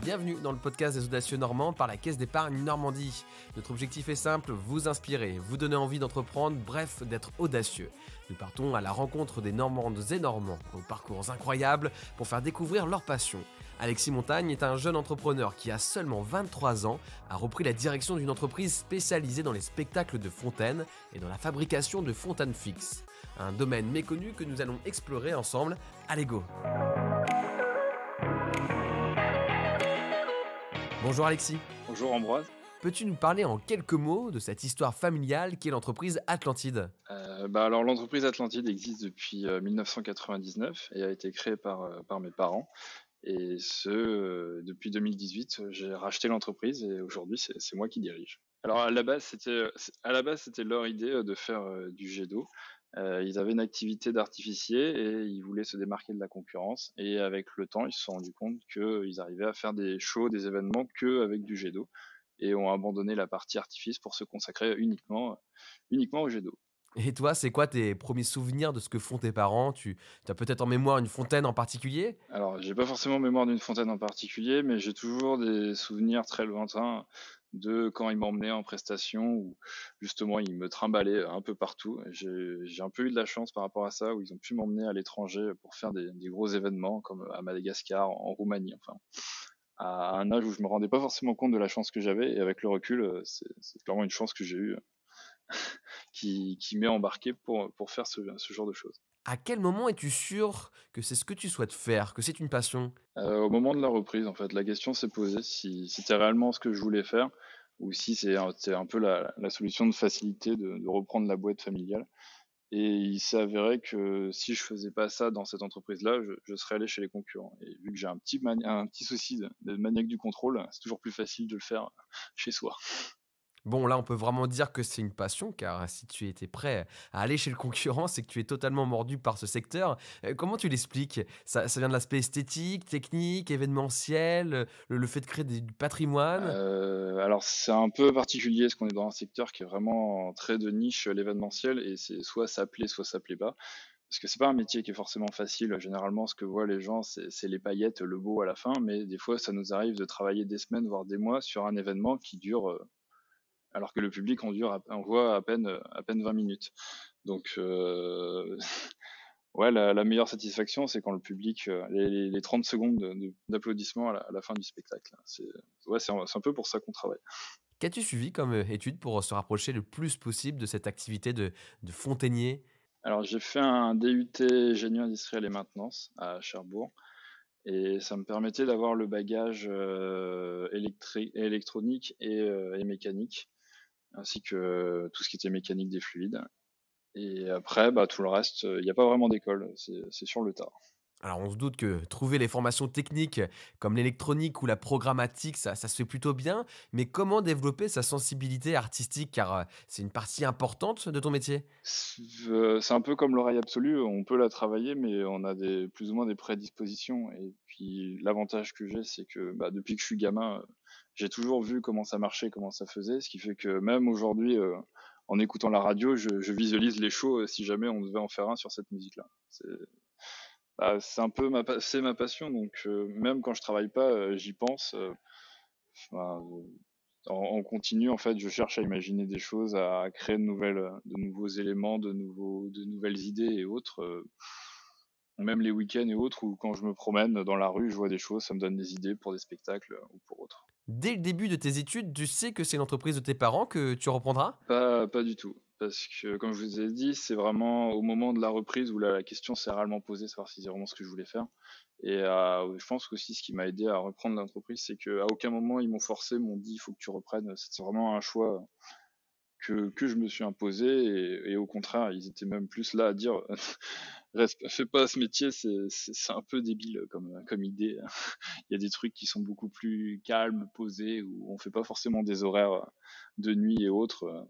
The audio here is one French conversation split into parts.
Bienvenue dans le podcast des audacieux normands par la Caisse d'épargne Normandie. Notre objectif est simple, vous inspirer, vous donner envie d'entreprendre, bref, d'être audacieux. Nous partons à la rencontre des Normandes et Normands aux parcours incroyables pour faire découvrir leur passion. Alexis Montagne est un jeune entrepreneur qui, à seulement 23 ans, a repris la direction d'une entreprise spécialisée dans les spectacles de fontaines et dans la fabrication de fontaines fixes. Un domaine méconnu que nous allons explorer ensemble. Allez go! Bonjour Alexis. Bonjour Ambroise. Peux-tu nous parler en quelques mots de cette histoire familiale qu'est l'entreprise Atlantide ? Alors l'entreprise Atlantide existe depuis 1999 et a été créée par mes parents. Et depuis 2018, j'ai racheté l'entreprise et aujourd'hui c'est moi qui dirige. Alors à la base c'était leur idée de faire du jet d'eau. Ils avaient une activité d'artificier et ils voulaient se démarquer de la concurrence. Et avec le temps, ils se sont rendus compte qu'ils arrivaient à faire des shows, des événements qu'avec du jet d'eau et ont abandonné la partie artifice pour se consacrer uniquement au jet d'eau. Et toi, c'est quoi tes premiers souvenirs de ce que font tes parents ? Tu as peut-être en mémoire une fontaine en particulier ? Alors, j'ai pas forcément mémoire d'une fontaine en particulier, mais j'ai toujours des souvenirs très lointains de quand ils m'emmenaient en prestation où justement ils me trimballaient un peu partout. J'ai un peu eu de la chance par rapport à ça, où ils ont pu m'emmener à l'étranger pour faire des gros événements comme à Madagascar, en Roumanie, enfin, à un âge où je me rendais pas forcément compte de la chance que j'avais, et avec le recul, c'est clairement une chance que j'ai eue qui m'est embarqué pour faire ce genre de choses. À quel moment es-tu sûr que c'est ce que tu souhaites faire, que c'est une passion ? Au moment de la reprise, en fait, la question s'est posée si c'était réellement ce que je voulais faire ou si c'est un peu la solution de facilité de reprendre la boîte familiale. Et il s'est avéré que si je faisais pas ça dans cette entreprise-là, je serais allé chez les concurrents. Et vu que j'ai un petit souci de maniaque du contrôle, c'est toujours plus facile de le faire chez soi. Bon, là, on peut vraiment dire que c'est une passion, car si tu étais prêt à aller chez le concurrent, c'est que tu es totalement mordu par ce secteur. Comment tu l'expliques ? Ça vient de l'aspect esthétique, technique, événementiel, le fait de créer du patrimoine ? Alors c'est un peu particulier parce qu'on est dans un secteur qui est vraiment très de niche, l'événementiel, et c'est soit ça plaît pas. Parce que c'est pas un métier qui est forcément facile. Généralement, ce que voient les gens, c'est les paillettes, le beau à la fin, mais des fois, ça nous arrive de travailler des semaines, voire des mois sur un événement qui dure, alors que le public en voit à peine 20 minutes. Donc, ouais, la meilleure satisfaction, c'est quand le public, les 30 secondes d'applaudissements à la fin du spectacle. C'est un peu pour ça qu'on travaille. Qu'as-tu suivi comme étude pour se rapprocher le plus possible de cette activité de fontainier ? Alors, j'ai fait un DUT génie industriel et maintenance à Cherbourg. Et ça me permettait d'avoir le bagage électronique et mécanique, ainsi que tout ce qui était mécanique des fluides. Et après, bah, tout le reste, il n'y a pas vraiment d'école, c'est sur le tas. Alors on se doute que trouver les formations techniques comme l'électronique ou la programmatique, ça se fait plutôt bien, mais comment développer sa sensibilité artistique car c'est une partie importante de ton métier? C'est un peu comme l'oreille absolue, on peut la travailler, mais on a plus ou moins des prédispositions. Et puis l'avantage que j'ai, c'est que bah, depuis que je suis gamin, j'ai toujours vu comment ça marchait, comment ça faisait, ce qui fait que même aujourd'hui, en écoutant la radio, je visualise les shows si jamais on devait en faire un sur cette musique-là. C'est un peu c'est ma passion, donc même quand je travaille pas, j'y pense. Enfin, en continu, en fait, je cherche à imaginer des choses, à créer de nouveaux éléments, de nouvelles idées et autres. Même les week-ends et autres, où quand je me promène dans la rue, je vois des choses, ça me donne des idées pour des spectacles ou pour autres. Dès le début de tes études, tu sais que c'est l'entreprise de tes parents que tu reprendras? Pas du tout. Parce que, comme je vous ai dit, c'est vraiment au moment de la reprise où la question s'est réellement posée, savoir si c'est vraiment ce que je voulais faire. Et je pense qu'aussi ce qui m'a aidé à reprendre l'entreprise, c'est qu'à aucun moment ils m'ont forcé, m'ont dit il faut que tu reprennes. C'est vraiment un choix que je me suis imposé. Et au contraire, ils étaient même plus là à dire fais pas ce métier, c'est un peu débile comme idée. Il y a des trucs qui sont beaucoup plus calmes, posés, où on fait pas forcément des horaires de nuit et autres.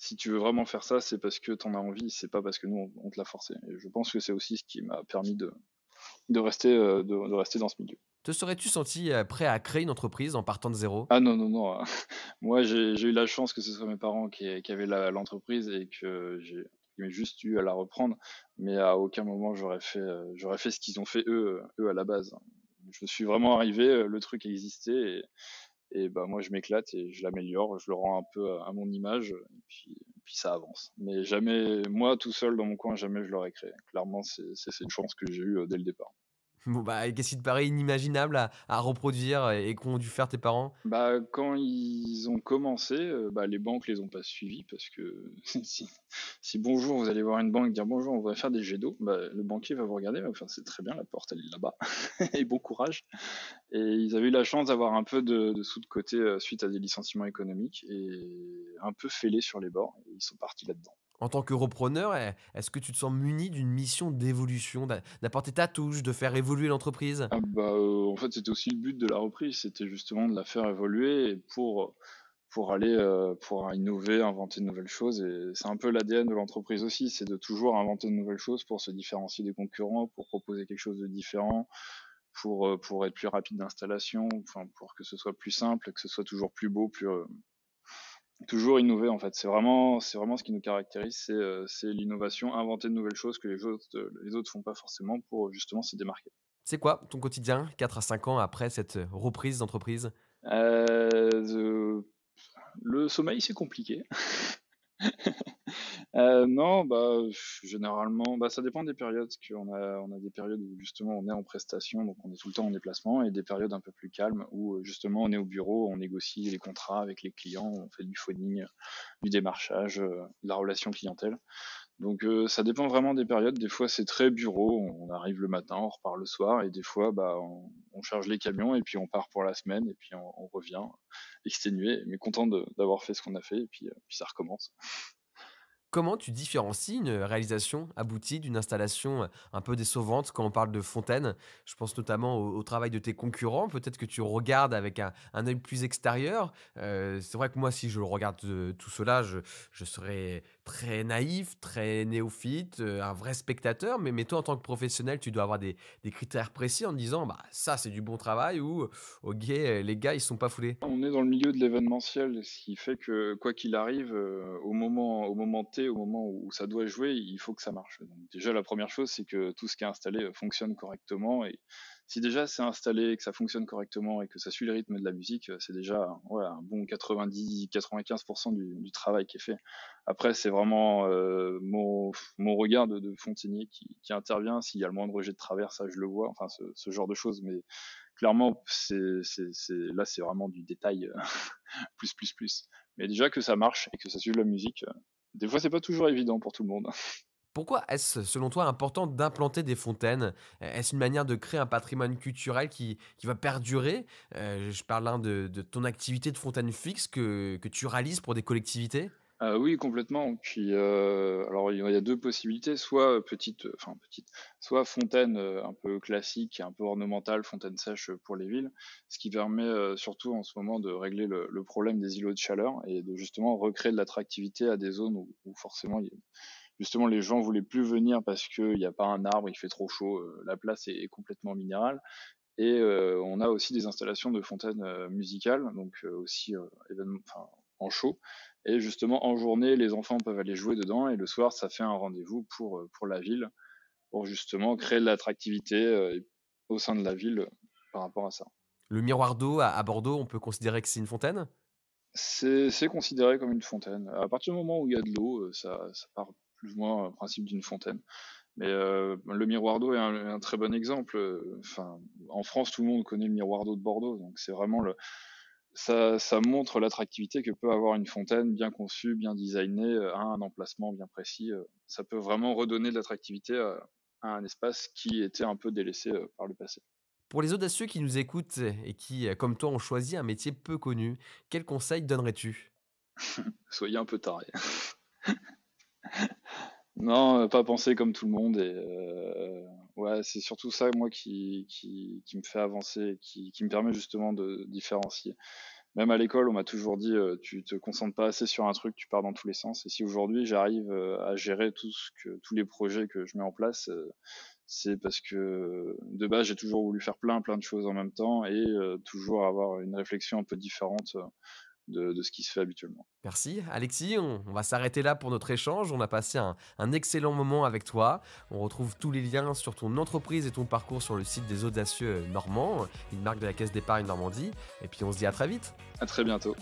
Si tu veux vraiment faire ça, c'est parce que t'en as envie, c'est pas parce que nous on te l'a forcé. Et je pense que c'est aussi ce qui m'a permis de rester dans ce milieu. Te serais-tu senti prêt à créer une entreprise en partant de zéro? Ah non, non, non. Moi, j'ai eu la chance que ce soit mes parents qui avaient l'entreprise et que j'ai juste eu à la reprendre. Mais à aucun moment j'aurais fait ce qu'ils ont fait eux à la base. je me suis vraiment arrivé, le truc existait et bah, moi je m'éclate et je l'améliore, je le rends un peu à mon image, et puis ça avance. Mais jamais moi tout seul dans mon coin, jamais je l'aurais créé. Clairement, c'est cette chance que j'ai eue, dès le départ. Bon, bah, et qu'est-ce qui te paraît inimaginable à reproduire et qu'ont dû faire tes parents? Bah, quand ils ont commencé, bah, les banques les ont pas suivis parce que si bonjour, vous allez voir une banque dire: «Bonjour, on va faire des jets d'eau», bah, le banquier va vous regarder, va faire: «C'est très bien, la porte elle est là-bas et bon courage». Et ils avaient eu la chance d'avoir un peu de sous de côté, suite à des licenciements économiques et un peu fêlés sur les bords et ils sont partis là-dedans. En tant que repreneur, est-ce que tu te sens muni d'une mission d'évolution, d'apporter ta touche, de faire évoluer l'entreprise? Ah bah, en fait, c'était aussi le but de la reprise, c'était justement de la faire évoluer et pour aller, pour innover, inventer de nouvelles choses et c'est un peu l'ADN de l'entreprise aussi, c'est de toujours inventer de nouvelles choses pour se différencier des concurrents, pour proposer quelque chose de différent, pour être plus rapide d'installation, enfin, pour que ce soit plus simple, que ce soit toujours plus beau, toujours innover en fait. C'est vraiment ce qui nous caractérise, c'est l'innovation, inventer de nouvelles choses que les autres font pas forcément pour justement se démarquer. C'est quoi ton quotidien 4 à 5 ans après cette reprise d'entreprise? De Le sommeil, c'est compliqué. Non, bah, généralement, bah, ça dépend des périodes, parce qu'on a des périodes où justement on est en prestation, donc on est tout le temps en déplacement et des périodes un peu plus calmes où, justement on est au bureau, on négocie les contrats avec les clients, on fait du phoning, du démarchage, de la relation clientèle. Donc ça dépend vraiment des périodes. Des fois, c'est très bureau, on arrive le matin, on repart le soir et des fois, bah, on charge les camions et puis on part pour la semaine et puis on revient exténué mais content de d'avoir fait ce qu'on a fait et puis ça recommence. Comment tu différencies une réalisation aboutie d'une installation, un peu décevante quand on parle de fontaine? Je pense notamment au travail de tes concurrents, peut-être que tu regardes avec un œil plus extérieur. C'est vrai que moi, si je regarde, tout cela, je serais très naïf, très néophyte, un vrai spectateur. Mais toi, en tant que professionnel, tu dois avoir des critères précis en te disant: «Bah, ça, c'est du bon travail» ou «OK, les gars, ils se sont pas foulés». On est dans le milieu de l'événementiel, ce qui fait que quoi qu'il arrive, au moment T, au moment où ça doit jouer, il faut que ça marche. Donc déjà la première chose, c'est que tout ce qui est installé, fonctionne correctement et si déjà c'est installé, que ça fonctionne correctement et que ça suit le rythme de la musique, c'est déjà, ouais, un bon 90-95 du travail qui est fait. Après c'est vraiment, mon regard de fontainier qui intervient. S'il y a le moindre jet de travers, ça je le vois, enfin ce genre de choses, mais clairement, là, c'est vraiment du détail, plus, plus, plus. Mais déjà que ça marche et que ça suive la musique, des fois, c'est pas toujours évident pour tout le monde. Pourquoi est-ce, selon toi, important d'implanter des fontaines? Est-ce une manière de créer un patrimoine culturel qui va perdurer? Je parle là de ton activité de fontaine fixe que tu réalises pour des collectivités? Oui, complètement. Puis, alors il y a 2 possibilités, soit, petite, soit fontaine, un peu classique, un peu ornementale, fontaine sèche, pour les villes. Ce qui permet, surtout en ce moment de régler le problème des îlots de chaleur et de justement recréer de l'attractivité à des zones où forcément justement les gens voulaient plus venir parce qu'il y a pas un arbre, il fait trop chaud, la place est complètement minérale et on a aussi des installations de fontaines, musicales, donc aussi, en show et justement en journée, les enfants peuvent aller jouer dedans et le soir, ça fait un rendez-vous pour la ville, pour justement créer de l'attractivité, au sein de la ville, par rapport à ça. Le miroir d'eau à Bordeaux, on peut considérer que c'est une fontaine? C'est considéré comme une fontaine. À partir du moment où il y a de l'eau, ça part plus ou moins au principe d'une fontaine. Mais le miroir d'eau est un très bon exemple, enfin, en France, tout le monde connaît le miroir d'eau de Bordeaux, donc c'est vraiment le ça montre l'attractivité que peut avoir une fontaine bien conçue, bien designée, à un emplacement bien précis, ça peut vraiment redonner de l'attractivité à un espace qui était un peu délaissé, par le passé. Pour les audacieux qui nous écoutent et qui, comme toi, ont choisi un métier peu connu, quels conseils donnerais-tu? Soyez un peu tarés. Non, pas penser comme tout le monde et ouais, c'est surtout ça, moi, qui me fait avancer, qui me permet justement de différencier. Même à l'école, on m'a toujours dit, «Tu te concentres pas assez sur un truc, tu pars dans tous les sens» et si aujourd'hui j'arrive, à gérer tous les projets que je mets en place, c'est parce que, de base, j'ai toujours voulu faire plein, plein de choses en même temps et toujours avoir une réflexion un peu différente, de ce qui se fait habituellement. Merci Alexis, on va s'arrêter là pour notre échange. On a passé un excellent moment avec toi. On retrouve tous les liens sur ton entreprise et ton parcours sur le site des Audacieux Normands, une marque de la Caisse d'épargne Normandie. Et puis on se dit à très vite. À très bientôt.